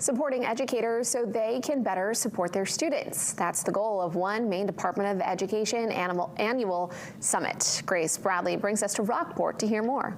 Supporting educators so they can better support their students. That's the goal of one Maine Department of Education annual summit. Grace Bradley brings us to Rockport to hear more.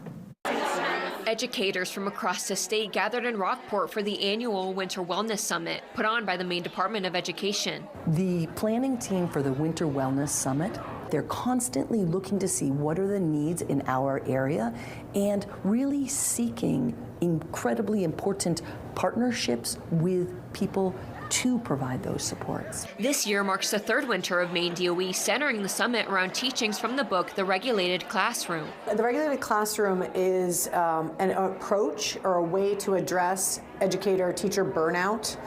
Educators from across the state gathered in Rockport for the annual Winter Wellness Summit put on by the Maine Department of Education. The planning team for the Winter Wellness Summit, they're constantly looking to see what are the needs in our area and really seeking incredibly important partnerships with people to provide those supports. This year marks the third winter of Maine DOE, centering the summit around teachings from the book, The Regulated Classroom. The regulated classroom is an approach or a way to address educator-teacher burnout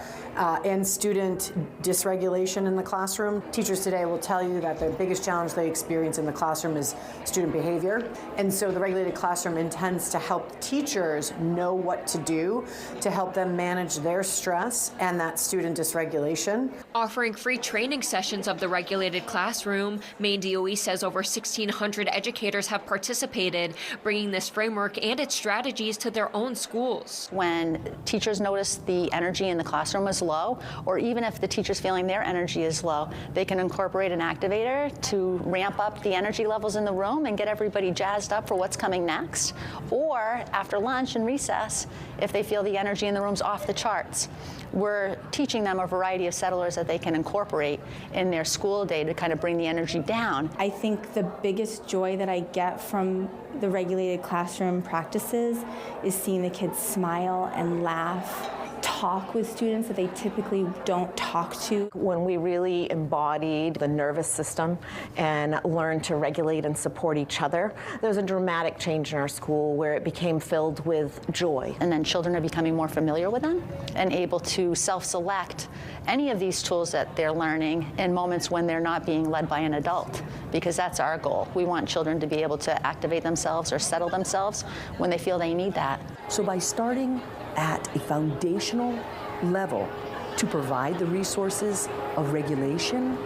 and student dysregulation in the classroom. Teachers today will tell you that the biggest challenge they experience in the classroom is student behavior. And so the regulated classroom intends to help teachers know what to do to help them manage their stress and that student dysregulation. Offering free training sessions of the regulated classroom, Maine DOE says over 1,600 educators have participated, bringing this framework and its strategies to their own schools. When teachers notice the energy in the classroom is low, or even if the teacher's feeling their energy is low, they can incorporate an activator to ramp up the energy levels in the room and get everybody jazzed up for what's coming next. Or after lunch and recess, if they feel the energy in the room's off the charts. We're teaching them a variety of settlers that they can incorporate in their school day to kind of bring the energy down. I think the biggest joy that I get from the regulated classroom practices is seeing the kids smile and laugh, talk with students that they typically don't talk to. When we really embodied the nervous system and learned to regulate and support each other, there was a dramatic change in our school where it became filled with joy. And then children are becoming more familiar with them and able to self-select any of these tools that they're learning in moments when they're not being led by an adult, because that's our goal. We want children to be able to activate themselves or settle themselves when they feel they need that. So by starting at a foundational level to provide the resources of regulation,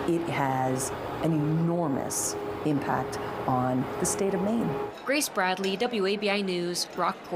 it has an enormous impact on the state of Maine. Grace Bradley, WABI News, Rockport.